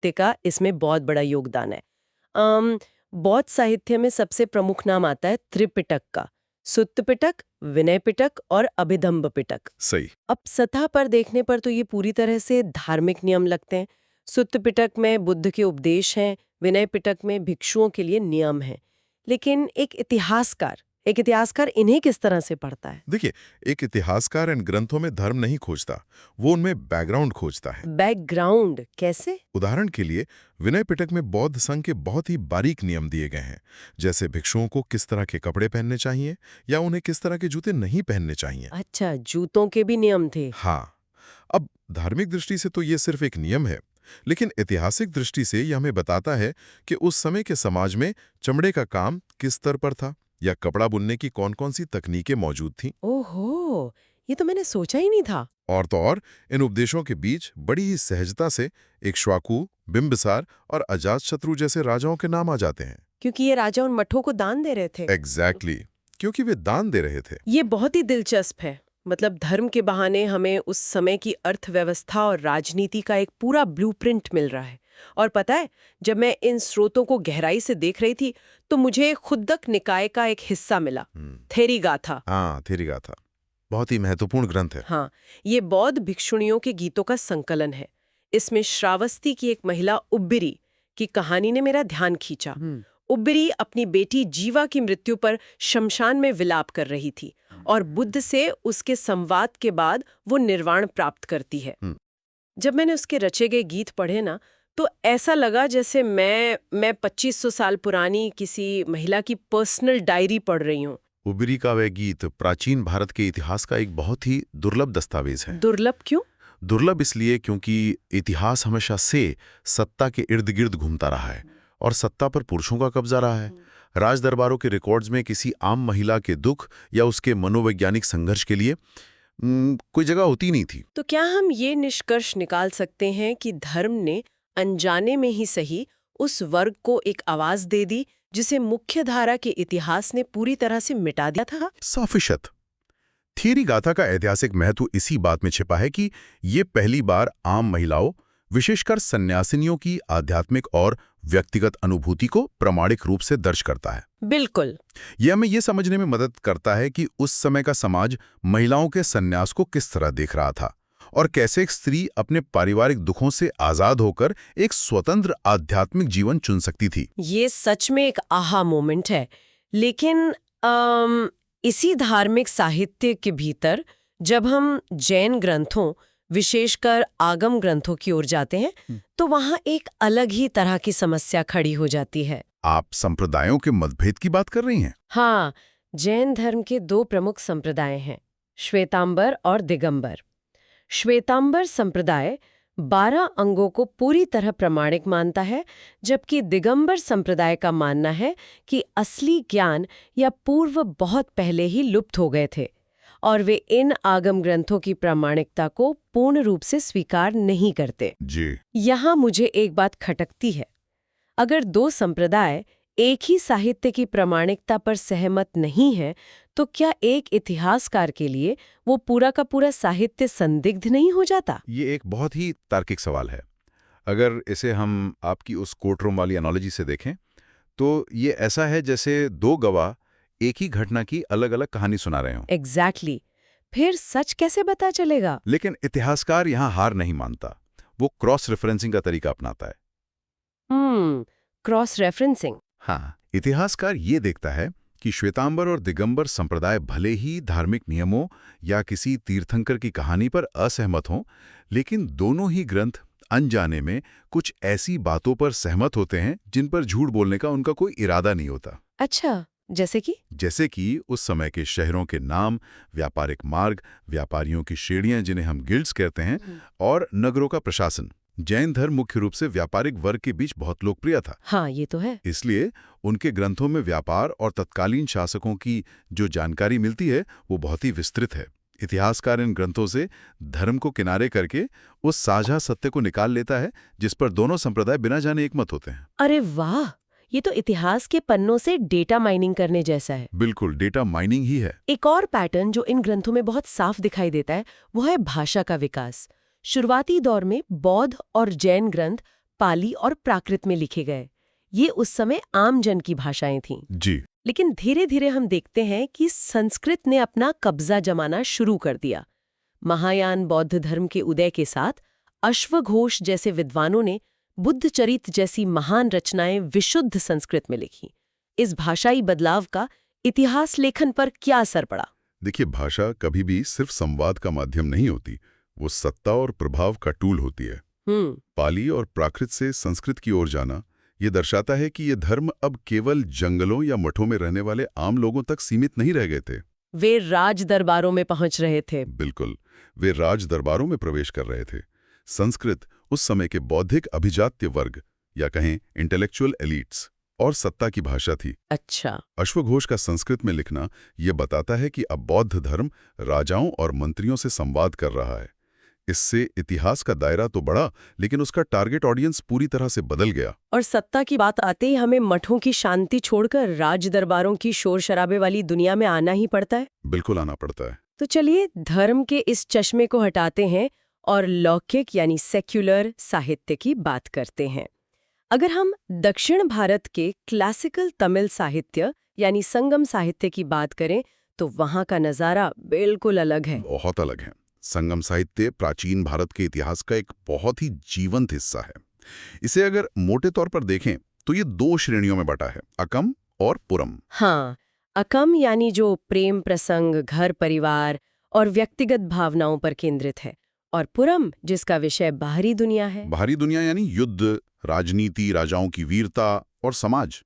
साहित्य का इसमें बहुत बड़ा योगदान है। बौद्ध साहित्य में सबसे प्रमुख नाम आता है त्रिपिटक का, सुत्त पिटक, विनय पिटक और अभिधम्ब पिटक। सही। अब सतह पर देखने पर तो ये पूरी तरह से धार्मिक नियम लगते हैं। सुत्त पिटक में बुद्ध के उपदेश हैं, विनय पिटक में भिक्षुओं के लिए नियम हैं। लेकिन एक इतिहासकार इन्हें किस तरह से पढ़ता है? देखिए, एक इतिहासकार इन ग्रंथों में धर्म नहीं खोजता, वो उनमें बैकग्राउंड खोजता है। बैकग्राउंड कैसे? उदाहरण के लिए विनय पिटक में बौद्ध संघ के बहुत ही बारीक नियम दिए गए हैं, जैसे भिक्षुओं को किस तरह के कपड़े पहनने चाहिए या उन्हें किस तरह के जूते नहीं पहनने चाहिए। अच्छा, जूतों के भी नियम थे। हाँ, अब धार्मिक दृष्टि से तो ये सिर्फ एक नियम है, लेकिन ऐतिहासिक दृष्टि से यह हमें बताता है कि उस समय के समाज में चमड़े का काम किस स्तर पर था या कपड़ा बुनने की कौन-कौन सी तकनीकें मौजूद थीं। ओहो, ये तो मैंने सोचा ही नहीं था। और तो और इन उपदेशों के बीच बड़ी ही सहजता से इक्ष्वाकु, बिंबिसार और अजातशत्रु जैसे राजाओं के नाम आ जाते हैं। क्योंकि ये राजा उन मठों को दान दे रहे थे। एग्जैक्टली, क्योंकि वे दान दे रहे थे। ये बहुत ही दिलचस्प है। मतलब धर्म के बहाने हमें उस समय की अर्थव्यवस्था और राजनीति का एक पूरा ब्लूप्रिंट मिल रहा है। और पता है, जब मैं इन स्रोतों को गहराई से देख रही थी तो मुझे खुद्दक निकाय का एक हिस्सा मिला, थेरीगाथा। हाँ, थेरीगाथा बहुत ही महत्वपूर्ण ग्रंथ है। हाँ, ये बौद्ध भिक्षुणियों के गीतों का संकलन है। इसमें श्रावस्ती की एक महिला उब्बिरी की कहानी ने मेरा ध्यान खींचा। उब्बिरी अपनी बेटी जीवा की मृत्यु पर शमशान में विलाप कर रही थी और बुद्ध से उसके संवाद के बाद वो निर्वाण प्राप्त करती है। जब मैंने उसके रचे गए गीत पढ़े ना, तो ऐसा लगा जैसे मैं 2500 साल पुरानी किसी महिला की पर्सनल डायरी पढ़ रही हूँ। उबरी का वह गीत प्राचीन भारत के इतिहास का एक बहुत ही दुर्लभ दस्तावेज है। दुर्लभ क्यों? दुर्लभ इसलिए क्योंकि इतिहास हमेशा से सत्ता के इर्द गिर्द घूमता रहा है और सत्ता पर पुरुषों का कब्जा रहा है। राज दरबारों के रिकॉर्ड्स में किसी आम महिला के दुख या उसके मनोवैज्ञानिक संघर्ष के लिए कोई जगह होती नहीं थी। तो क्या हम ये निष्कर्ष निकाल सकते हैं कि धर्म ने अनजाने में ही सही उस वर्ग को एक आवाज दे दी जिसे मुख्य धारा के इतिहास ने पूरी तरह से मिटा दिया था? 100%। थेरीगाथा का ऐतिहासिक महत्व इसी बात में छिपा है कि ये पहली बार आम महिलाओं, विशेषकर सन्यासिनियों की आध्यात्मिक और व्यक्तिगत अनुभूति को प्रामाणिक रूप से दर्ज करता है। बिल्कुल। यह हमें यह समझने में मदद करता है कि उस समय का समाज महिलाओं के सन्यास को किस तरह देख रहा था और कैसे एक स्त्री अपने पारिवारिक दुखों से आजाद होकर एक स्वतंत्र आध्यात्मिक जीवन चुन सकती थी। ये सच में एक आहा मोमेंट है। लेकिन इसी धार्मिक साहित्य के भीतर जब हम जैन ग्रंथों, विशेषकर आगम ग्रंथों की ओर जाते हैं तो वहां एक अलग ही तरह की समस्या खड़ी हो जाती है। आप संप्रदायों के मतभेद की बात कर रही हैं? हाँ, जैन धर्म के दो प्रमुख संप्रदाय हैं, श्वेतांबर और दिगंबर। श्वेतांबर संप्रदाय 12 अंगों को पूरी तरह प्रामाणिक मानता है, जबकि दिगंबर संप्रदाय का मानना है कि असली ज्ञान या पूर्व बहुत पहले ही लुप्त हो गए थे और वे इन आगम ग्रंथों की प्रामाणिकता को पूर्ण रूप से स्वीकार नहीं करते। जी। यहाँ मुझे एक बात खटकती है। अगर दो संप्रदाय एक ही साहित्य की प्रामाणिकता पर सहमत नहीं है, तो क्या एक इतिहासकार के लिए वो पूरा का पूरा साहित्य संदिग्ध नहीं हो जाता? ये एक बहुत ही तार्किक सवाल है। अगर इसे हम आपकी उस कोर्टरूम वाली एनालॉजी से देखें, तो ये ऐसा है जैसे दो गवाह एक ही घटना की अलग-अलग कहानी सुना रहे हों। एग्जैक्टली। फिर सच कैसे पता चलेगा? लेकिन इतिहासकार यहाँ हार नहीं मानता, वो क्रॉस रेफरेंसिंग का तरीका अपनाता है। Cross referencing. हाँ, इतिहासकार ये देखता है कि श्वेतांबर और दिगंबर संप्रदाय भले ही धार्मिक नियमों या किसी तीर्थंकर की कहानी पर असहमत हों, लेकिन दोनों ही ग्रंथ अनजाने में कुछ ऐसी बातों पर सहमत होते हैं जिन पर झूठ बोलने का उनका कोई इरादा नहीं होता। अच्छा, जैसे कि उस समय के शहरों के नाम, व्यापारिक मार्ग, व्यापारियों की श्रेणियां जिन्हें हम गिल्ड्स कहते हैं, और नगरों का प्रशासन। जैन धर्म मुख्य रूप से व्यापारिक वर्ग के बीच बहुत लोकप्रिय था। हाँ, ये तो है। इसलिए उनके ग्रंथों में व्यापार और तत्कालीन शासकों की जो जानकारी मिलती है वो बहुत ही विस्तृत है। इतिहासकार इन ग्रंथों से धर्म को किनारे करके उस साझा सत्य को निकाल लेता है जिस पर दोनों संप्रदाय बिना जाने एकमत होते हैं। अरे वाह, ये तो इतिहास के पन्नों से डेटा माइनिंग करने जैसा है। बिल्कुल, डेटा माइनिंग ही है। एक और पैटर्न जो इन ग्रंथों में बहुत साफ दिखाई देता है वो है भाषा का विकास। शुरुआती दौर में बौद्ध और जैन ग्रंथ पाली और प्राकृत में लिखे गए। ये उस समय आम जन की भाषाएं थीं। जी। लेकिन धीरे धीरे हम देखते हैं कि संस्कृत ने अपना कब्जा जमाना शुरू कर दिया। महायान बौद्ध धर्म के उदय के साथ अश्वघोष जैसे विद्वानों ने बुद्धचरित जैसी महान रचनाएं विशुद्ध संस्कृत में लिखी। इस भाषाई बदलाव का इतिहास लेखन पर क्या असर पड़ा? देखिए, भाषा कभी भी सिर्फ संवाद का माध्यम नहीं होती, वो सत्ता और प्रभाव का टूल होती है। पाली और प्राकृत से संस्कृत की ओर जाना ये दर्शाता है कि ये धर्म अब केवल जंगलों या मठों में रहने वाले आम लोगों तक सीमित नहीं रह गए थे। वे राज दरबारों में पहुंच रहे थे। बिल्कुल, वे राज दरबारों में प्रवेश कर रहे थे। संस्कृत उस समय के बौद्धिक अभिजात्य वर्ग या कहें इंटेलेक्चुअल एलिट्स और सत्ता की भाषा थी। अच्छा। अश्वघोष का संस्कृत में लिखना यह बताता है कि अब बौद्ध धर्म राजाओं और मंत्रियों से संवाद कर रहा है। इससे इतिहास का दायरा तो बढ़ा, लेकिन उसका टारगेट ऑडियंस पूरी तरह से बदल गया। और सत्ता की बात आते ही हमें मठों की शांति छोड़कर राज दरबारों की शोर शराबे वाली दुनिया में आना ही पड़ता है। बिल्कुल आना पड़ता है। तो चलिए धर्म के इस चश्मे को हटाते हैं और लौकिक यानी सेक्युलर साहित्य की बात करते हैं। अगर हम दक्षिण भारत के क्लासिकल तमिल साहित्य यानी संगम साहित्य की बात करें तो वहाँ का नज़ारा बिल्कुल अलग है। बहुत अलग है। संगम साहित्य प्राचीन भारत के इतिहास का एक बहुत ही जीवंत हिस्सा है। इसे अगर मोटे तौर पर देखें तो ये 2 श्रेणियों में बटा है, अकम और पुरम। हाँ, अकम यानी जो प्रेम प्रसंग, घर परिवार और व्यक्तिगत भावनाओं पर केंद्रित है, और पुरम जिसका विषय बाहरी दुनिया है। बाहरी दुनिया यानी युद्ध, राजनीति, राजाओं की वीरता और समाज।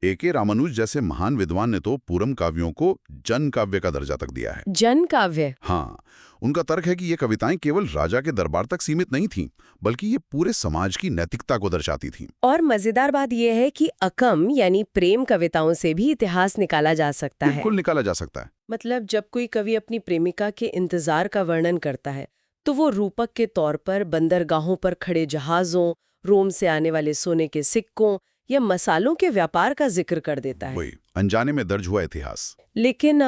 A.K. रामानुज जैसे महान विद्वान ने तो पुरम काव्यों को जन काव्य का दर्जा तक दिया है। जन काव्य? हाँ, उनका तर्क है कि ये कविताएं केवल राजा के दरबार तक सीमित नहीं थीं, बल्कि ये पूरे समाज की नैतिकता को दर्शाती थीं। और मजेदार बात यह है कि अकम यानी प्रेम कविताओं से भी इतिहास निकाला जा सकता है। बिल्कुल निकाला जा सकता है। मतलब जब कोई कवि अपनी प्रेमिका के इंतजार का वर्णन करता है तो वो रूपक के तौर पर बंदरगाहों पर खड़े जहाजों, रोम से आने वाले सोने के सिक्कों या मसालों के व्यापार का जिक्र कर देता है। वही अनजाने में दर्ज हुआ इतिहास। लेकिन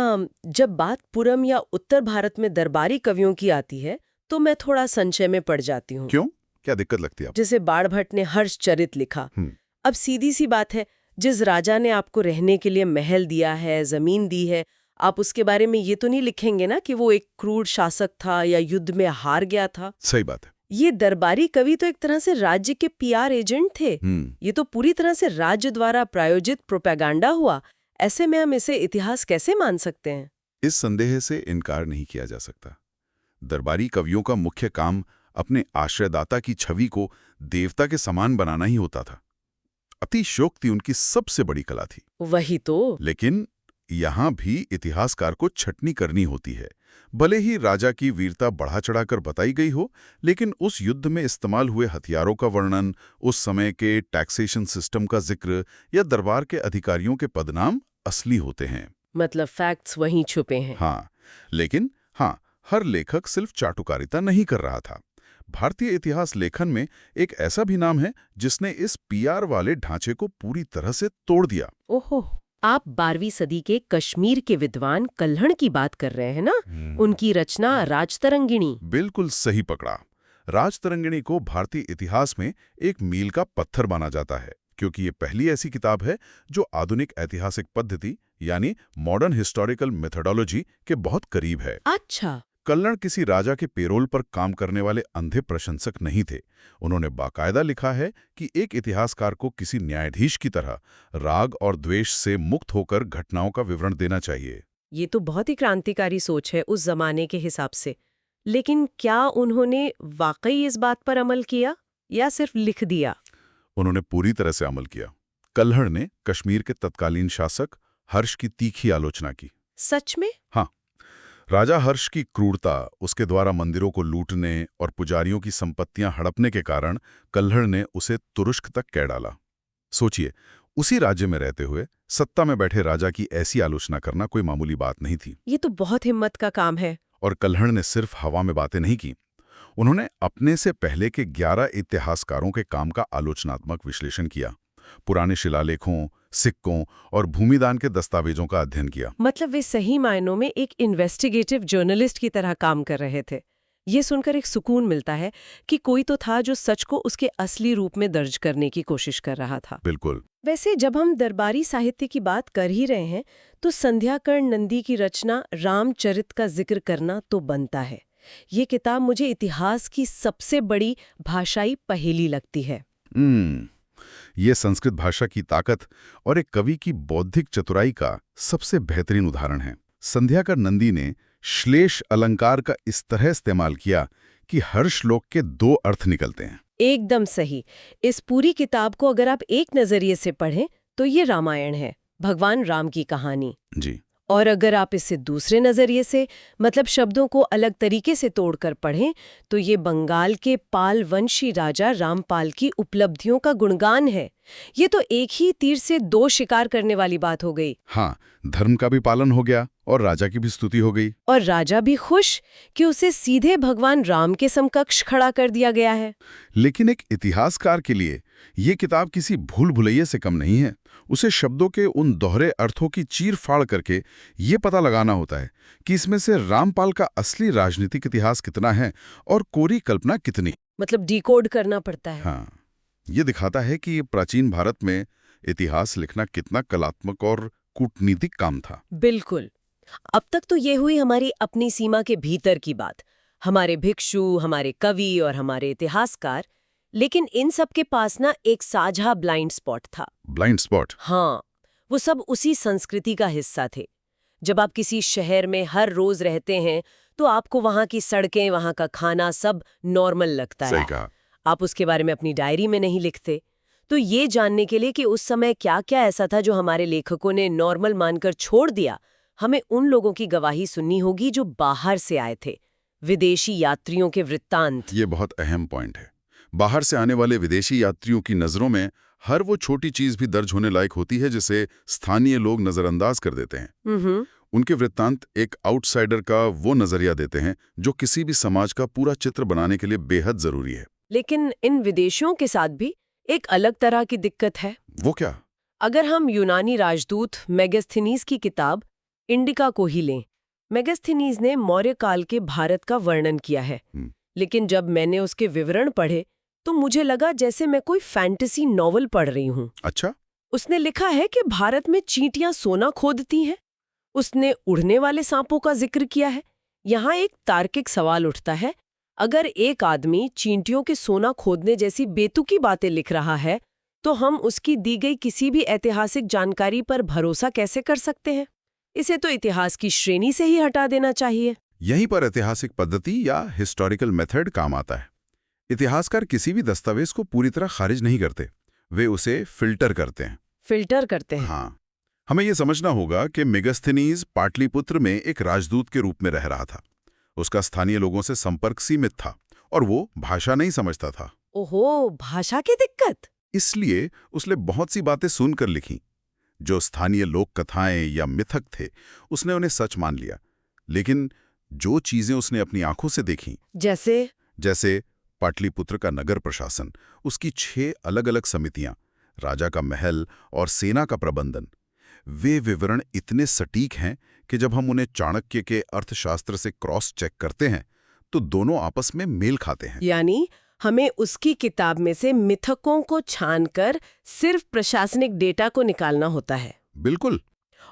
जब बात पुरम या उत्तर भारत में दरबारी कवियों की आती है तो मैं थोड़ा संशय में पड़ जाती हूँ। क्यों? क्या दिक्कत लगती है आपको? जैसे बाणभट्ट ने हर्षचरित लिखा। अब सीधी सी बात है, जिस राजा ने आपको रहने के लिए महल दिया है, जमीन दी है, आप उसके बारे में ये तो नहीं लिखेंगे ना कि वो एक क्रूर शासक था या युद्ध में हार गया था। सही बात है। ये दरबारी कवि तो एक तरह से राज्य के पीआर एजेंट थे। ये तो पूरी तरह से राज्य द्वारा प्रायोजित प्रोपेगेंडा हुआ। ऐसे में हम इसे इतिहास कैसे मान सकते हैं? इस संदेह से इनकार नहीं किया जा सकता। दरबारी कवियों का मुख्य काम अपने आश्रयदाता की छवि को देवता के समान बनाना ही होता था। अतिशयोक्ति उनकी सबसे बड़ी कला थी। वही तो। लेकिन यहाँ भी इतिहासकार को छटनी करनी होती है। भले ही राजा की वीरता बढ़ा चढ़ाकर बताई गई हो, लेकिन उस युद्ध में इस्तेमाल हुए हथियारों का वर्णन, उस समय के टैक्सेशन सिस्टम का जिक्र या दरबार के अधिकारियों के पदनाम असली होते हैं। मतलब फैक्ट्स वहीं छुपे हैं। हाँ, लेकिन हाँ, हर लेखक सिर्फ चाटुकारिता नहीं कर रहा था। भारतीय इतिहास लेखन में एक ऐसा भी नाम है जिसने इस पीआर वाले ढांचे को पूरी तरह से तोड़ दिया। ओहो, आप 12वीं सदी के कश्मीर के विद्वान कल्हण की बात कर रहे हैं ना? उनकी रचना राजतरंगिणी। बिल्कुल सही पकड़ा। राजतरंगिणी को भारतीय इतिहास में एक मील का पत्थर माना जाता है, क्योंकि ये पहली ऐसी किताब है जो आधुनिक ऐतिहासिक पद्धति यानी मॉडर्न हिस्टोरिकल मेथोडोलॉजी के बहुत करीब है। अच्छा। कल्हण किसी राजा के पेरोल पर काम करने वाले अंधे प्रशंसक नहीं थे। उन्होंने बाकायदा लिखा है कि एक इतिहासकार को किसी न्यायाधीश की तरह राग और द्वेष से मुक्त होकर घटनाओं का विवरण देना चाहिए। ये तो बहुत ही क्रांतिकारी सोच है उस जमाने के हिसाब से। लेकिन क्या उन्होंने वाकई इस बात पर अमल किया या सिर्फ लिख दिया? उन्होंने पूरी तरह से अमल किया। कल्हण ने कश्मीर के तत्कालीन शासक हर्ष की तीखी आलोचना की। सच में? हाँ। राजा हर्ष की क्रूरता, उसके द्वारा मंदिरों को लूटने और पुजारियों की संपत्तियां हड़पने के कारण कल्हण ने उसे तुरुष्क तक कह डाला। सोचिए, उसी राज्य में रहते हुए सत्ता में बैठे राजा की ऐसी आलोचना करना कोई मामूली बात नहीं थी। ये तो बहुत हिम्मत का काम है। और कल्हण ने सिर्फ हवा में बातें नहीं की। उन्होंने अपने से पहले के 11 इतिहासकारों के काम का आलोचनात्मक विश्लेषण किया, पुराने शिलालेखों, सिक्कों और भूमिदान के दस्तावेजों का अध्ययन किया। मतलब वे सही मायनों में एक इन्वेस्टिगेटिव जर्नलिस्ट की तरह काम कर रहे थे। ये सुनकर एक सुकून मिलता है कि कोई तो था जो सच को उसके असली रूप में दर्ज करने की कोशिश कर रहा था। बिल्कुल। वैसे जब हम दरबारी साहित्य की बात कर ही रहे हैं तो संध्याकर्ण नंदी की रचना रामचरित का जिक्र करना तो बनता है। ये किताब मुझे इतिहास की सबसे बड़ी भाषाई पहेली लगती है। ये संस्कृत भाषा की ताकत और एक कवि की बौद्धिक चतुराई का सबसे बेहतरीन उदाहरण है। संध्याकर्ण नंदी ने श्लेष अलंकार का इस तरह इस्तेमाल किया कि हर श्लोक के 2 अर्थ निकलते हैं। एकदम सही। इस पूरी किताब को अगर आप एक नजरिए से पढ़ें तो ये रामायण है, भगवान राम की कहानी। जी। और अगर आप इसे दूसरे नजरिए से मतलब शब्दों को अलग तरीके से तोड़कर पढ़ें तो ये बंगाल के पाल वंशी राजा रामपाल की उपलब्धियों का गुणगान है। ये तो एक ही तीर से 2 शिकार करने वाली बात हो गई। हाँ, धर्म का भी पालन हो गया और राजा की भी स्तुति हो गई। और राजा भी खुश कि उसे सीधे भगवान राम के समकक्ष खड़ा कर दिया गया है। लेकिन एक इतिहासकार के लिए ये किताब किसी भूल भुलैये से कम नहीं है। उसे शब्दों के उन दोहरे अर्थों की चीर-फाड़ करके ये पता लगाना होता है कि इसमें से रामपाल का असली राजनीतिक इतिहास कितना है और कोरी कल्पना कितनी। मतलब डिकोड करना पड़ता है। हाँ, ये दिखाता है कि प्राचीन भारत में इतिहास लिखना कितना कलात्मक और कूटनीतिक काम था। बिल्कुल। अब तक तो ये हुई हमारी अपनी सीमा के भीतर की बात, हमारे भिक्षु, हमारे कवि और हमारे इतिहासकार। लेकिन इन सब के पास ना एक साझा ब्लाइंड स्पॉट था। Blind spot? हाँ, वो सब उसी संस्कृति का हिस्सा थे। जब आप किसी शहर में हर रोज रहते हैं तो आपको वहाँ की सड़कें, वहाँ का खाना सब नॉर्मल लगता है। सही कहा। आप उसके बारे में अपनी डायरी में नहीं लिखते। तो ये जानने के लिए कि उस समय क्या क्या ऐसा था जो हमारे लेखकों ने नॉर्मल मानकर छोड़ दिया, हमें उन लोगों की गवाही सुननी होगी जो बाहर से आए थे, विदेशी यात्रियों के वृत्तांत। ये बहुत अहम पॉइंट है। बाहर से आने वाले विदेशी यात्रियों की नज़रों में हर वो छोटी चीज भी दर्ज होने लायक होती है जिसे स्थानीय लोग नजरअंदाज कर देते हैं। उनके वृत्तांत एक आउटसाइडर का वो नजरिया देते हैं जो किसी भी समाज का पूरा चित्र बनाने के लिए बेहद जरूरी है। लेकिन इन विदेशियों के साथ भी एक अलग तरह की दिक्कत है। वो क्या? अगर हम यूनानी राजदूत मेगास्थनीज की किताब इंडिका को ही लें, मेगास्थनीज ने मौर्य काल के भारत का वर्णन किया है। लेकिन जब मैंने उसके विवरण पढ़े तो मुझे लगा जैसे मैं कोई फैंटेसी नॉवल पढ़ रही हूँ। अच्छा? उसने लिखा है कि भारत में चींटियां सोना खोदती हैं। उसने उड़ने वाले सांपों का जिक्र किया है। यहाँ एक तार्किक सवाल उठता है, अगर एक आदमी चींटियों के सोना खोदने जैसी बेतुकी बातें लिख रहा है तो हम उसकी दी गई किसी भी ऐतिहासिक जानकारी पर भरोसा कैसे कर सकते हैं? इसे तो इतिहास की श्रेणी से ही हटा देना चाहिए। यहीं पर ऐतिहासिक पद्धति या हिस्टोरिकल मेथड काम आता है। इतिहासकार किसी भी दस्तावेज को पूरी तरह खारिज नहीं करते, वे उसे फिल्टर करते हैं। फिल्टर करते हैं? हाँ, हमें यह समझना होगा कि मेगास्थनीज पाटलिपुत्र में एक राजदूत के रूप में रह रहा था। उसका स्थानीय लोगों से संपर्क सीमित था और वो भाषा नहीं समझता था। ओहो, भाषा की दिक्कत। इसलिए उसने बहुत सी बातें सुनकर लिखी। जो स्थानीय लोक कथाएं या मिथक थे उसने उन्हें सच मान लिया। लेकिन जो चीजें उसने अपनी आंखों से देखी, जैसे पाटलिपुत्र का नगर प्रशासन, उसकी 6 अलग-अलग समितियां, राजा का महल और सेना का प्रबंधन, वे विवरण इतने सटीक हैं कि जब हम उन्हें चाणक्य के अर्थशास्त्र से क्रॉस चेक करते हैं तो दोनों आपस में मेल खाते हैं। यानी हमें उसकी किताब में से मिथकों को छानकर सिर्फ प्रशासनिक डेटा को निकालना होता है। बिल्कुल।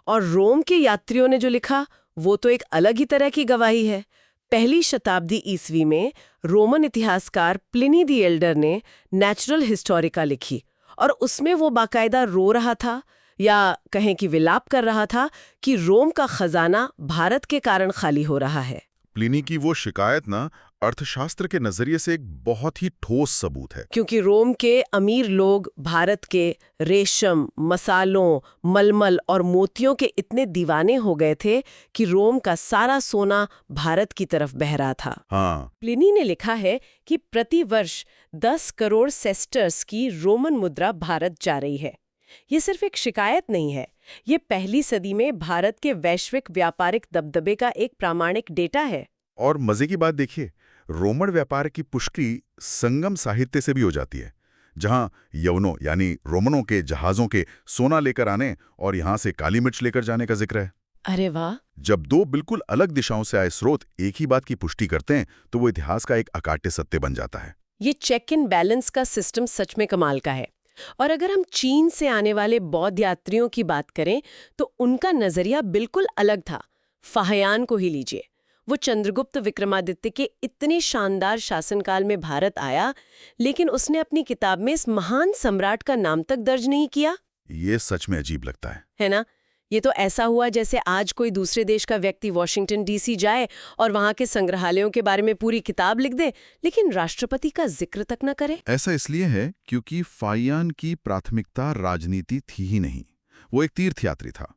और रोम के यात्रियों ने जो लिखा वो तो एक अलग ही तरह की गवाही है। पहली शताब्दी ईस्वी में रोमन इतिहासकार प्लिनी द एल्डर ने नेचुरल हिस्टोरिका लिखी और उसमें वो बाकायदा रो रहा था या कहें कि विलाप कर रहा था कि रोम का खजाना भारत के कारण खाली हो रहा है। प्लिनी की वो शिकायत ना अर्थशास्त्र के नजरिए से एक बहुत ही ठोस सबूत है। क्योंकि रोम के अमीर लोग भारत के रेशम, मसालों, मलमल और मोतियों के इतने दीवाने हो गए थे कि रोम का सारा सोना भारत की तरफ बह रहा था। हाँ। प्लिनी ने लिखा है कि प्रति वर्ष 10 करोड़ सेस्टर्स की रोमन मुद्रा भारत जा रही है। ये सिर्फ एक शिकायत नहीं है, ये पहली सदी में भारत के वैश्विक व्यापारिक दबदबे का एक प्रामाणिक डेटा है। और मजे की बात देखिए, रोमन व्यापार की पुष्टि संगम साहित्य से भी हो जाती है, जहां यवनों यानी रोमनों के जहाजों के सोना लेकर आने और यहां से काली मिर्च लेकर जाने का जिक्र है। अरे वाह! जब दो बिल्कुल अलग दिशाओं से आए स्रोत एक ही बात की पुष्टि करते हैं तो वो इतिहास का एक अकाट्य सत्य बन जाता है। ये चेक एंड बैलेंस का सिस्टम सच में कमाल का है। और अगर हम चीन से आने वाले बौद्ध यात्रियों की बात करें तो उनका नजरिया बिल्कुल अलग था। फाहियान को ही लीजिए, वो चंद्रगुप्त विक्रमादित्य के इतने शानदार शासनकाल में भारत आया, लेकिन उसने अपनी किताब में इस महान सम्राट का नाम तक दर्ज नहीं किया। ये सच में अजीब लगता है ना? ये तो ऐसा हुआ जैसे आज कोई दूसरे देश का व्यक्ति वॉशिंगटन डीसी जाए और वहां के संग्रहालयों के बारे में पूरी किताब लिख दे, लेकिन राष्ट्रपति का जिक्र तक न करे। ऐसा इसलिए है क्योंकि फाहियान की प्राथमिकता राजनीति थी ही नहीं। वो एक तीर्थयात्री था।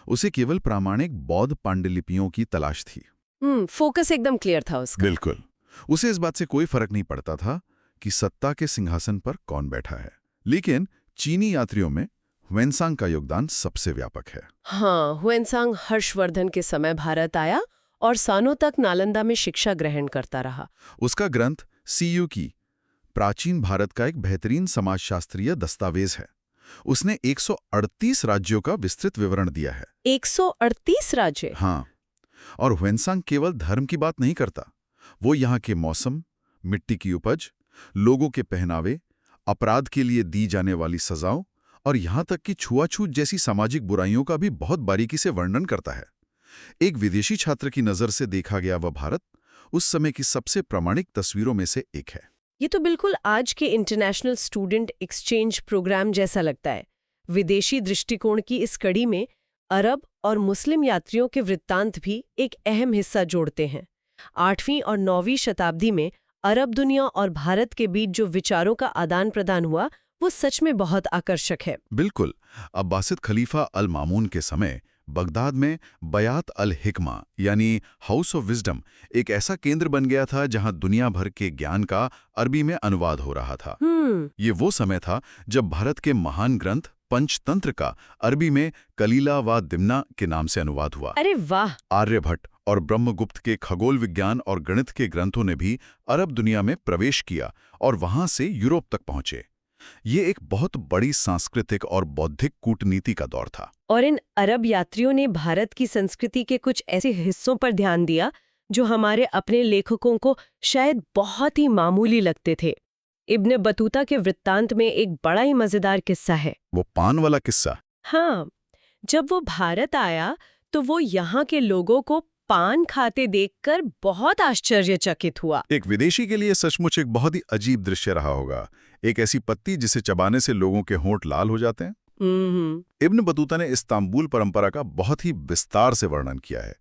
उसे केवल प्रामाणिक बौद्ध पांडुलिपियों की तलाश थी। फोकस एकदम क्लियर था उसका। बिल्कुल। उसे इस बात से कोई फर्क नहीं पड़ता था कि सत्ता के सिंहासन पर कौन बैठा है। लेकिन चीनी यात्रियों में ह्वेनसांग का योगदान सबसे व्यापक है। हाँ, ह्वेनसांग हर्षवर्धन के समय भारत आया और सालों तक नालंदा में शिक्षा ग्रहण करता रहा। उसका ग्रंथ सीयू की प्राचीन भारत का एक बेहतरीन समाजशास्त्रीय दस्तावेज है। उसने 138 राज्यों का विस्तृत विवरण दिया है। 138 राज्य? हाँ। और ह्वेनसांग केवल धर्म की बात नहीं करता। वो यहाँ के मौसम, मिट्टी की उपज, लोगों के पहनावे, अपराध के लिए दी जाने वाली सजाओं और यहाँ तक कि छुआछूत जैसी सामाजिक बुराइयों का भी बहुत बारीकी से वर्णन करता है। एक विदेशी छात्र की नज़र से देखा गया वह भारत उस समय की सबसे प्रामाणिक तस्वीरों में से एक है। ये तो बिल्कुल आज के इंटरनेशनल स्टूडेंट एक्सचेंज प्रोग्राम जैसा लगता है। विदेशी दृष्टिकोण की इस कड़ी में अरब और मुस्लिम यात्रियों के वृत्तांत भी एक अहम हिस्सा जोड़ते हैं। 8वीं और 9वीं शताब्दी में अरब दुनिया और भारत के बीच जो विचारों का आदान प्रदान हुआ वो सच में बहुत आकर्षक है। बिल्कुल। अब्बासिद खलीफा अल मामून के समय बगदाद में बयात अल हिकमा यानी हाउस ऑफ विजडम एक ऐसा केंद्र बन गया था जहां दुनिया भर के ज्ञान का अरबी में अनुवाद हो रहा था। ये वो समय था जब भारत के महान ग्रंथ पंचतंत्र का अरबी में कलीला व दिमना के नाम से अनुवाद हुआ। अरे वाह! आर्यभट्ट और ब्रह्मगुप्त के खगोल विज्ञान और गणित के ग्रंथों ने भी अरब दुनिया में प्रवेश किया और वहां से यूरोप तक पहुंचे। ये एक बहुत बड़ी सांस्कृतिक और बौद्धिक कूटनीति का दौर था। और इन अरब यात्रियों ने भारत की संस्कृति के कुछ ऐसे हिस्सों पर ध्यान दिया जो हमारे अपने लेखकों को शायद बहुत ही मामूली लगते थे। इब्न बतूता के वृत्तांत में एक बड़ा ही मजेदार किस्सा है। वो पान वाला किस्सा? हाँ, जब वो भारत आया तो वो यहाँ के लोगों को पान खाते देखकर बहुत आश्चर्यचकित हुआ। एक विदेशी के लिए सचमुच एक बहुत ही अजीब दृश्य रहा होगा। एक ऐसी पत्ती जिसे चबाने से लोगों के होंठ लाल हो जाते हैं। इब्न बतूता ने इस्तांबुल परंपरा का बहुत ही विस्तार से वर्णन किया है।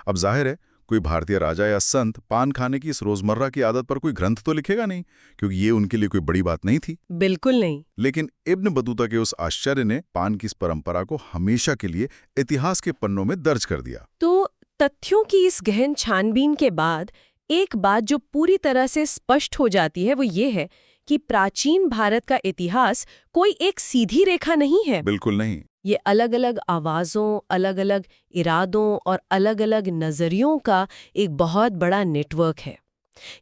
अब जाहिर है कोई भारतीय राजा या संत पान खाने की इस रोजमर्रा की आदत पर कोई ग्रंथ तो लिखेगा नहीं, क्योंकि ये उनके लिए कोई बड़ी बात नहीं थी। बिल्कुल नहीं। लेकिन इब्न बतूता के उस आश्चर्य ने पान की इस परंपरा को हमेशा के लिए इतिहास के पन्नों में दर्ज कर दिया। तो तथ्यों की इस गहन छानबीन के बाद एक बात जो पूरी तरह से स्पष्ट हो जाती है वो ये है कि प्राचीन भारत का इतिहास कोई एक सीधी रेखा नहीं है। बिल्कुल नहीं। ये अलग-अलग आवाज़ों, अलग-अलग इरादों और अलग-अलग नज़रियों का एक बहुत बड़ा नेटवर्क है।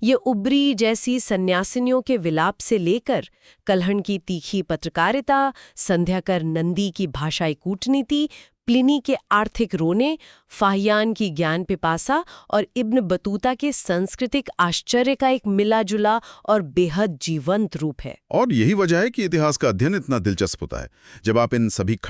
ये उबरी जैसी सन्यासिनियों के विलाप से लेकर कलहण की तीखी पत्रकारिता, संध्याकर नंदी की भाषाई कूटनीति, प्लिनी के आर्थिक रोने, फाहियान की ज्ञान पिपासा और इब्न बतूता के सांस्कृतिक आश्चर्य का एक मिला-जुला और बेहद जीवंत रूप है। और यही वजह है कि इतिहास का अध्ययन इतना दिलचस्प होता है। जब आप इन सभी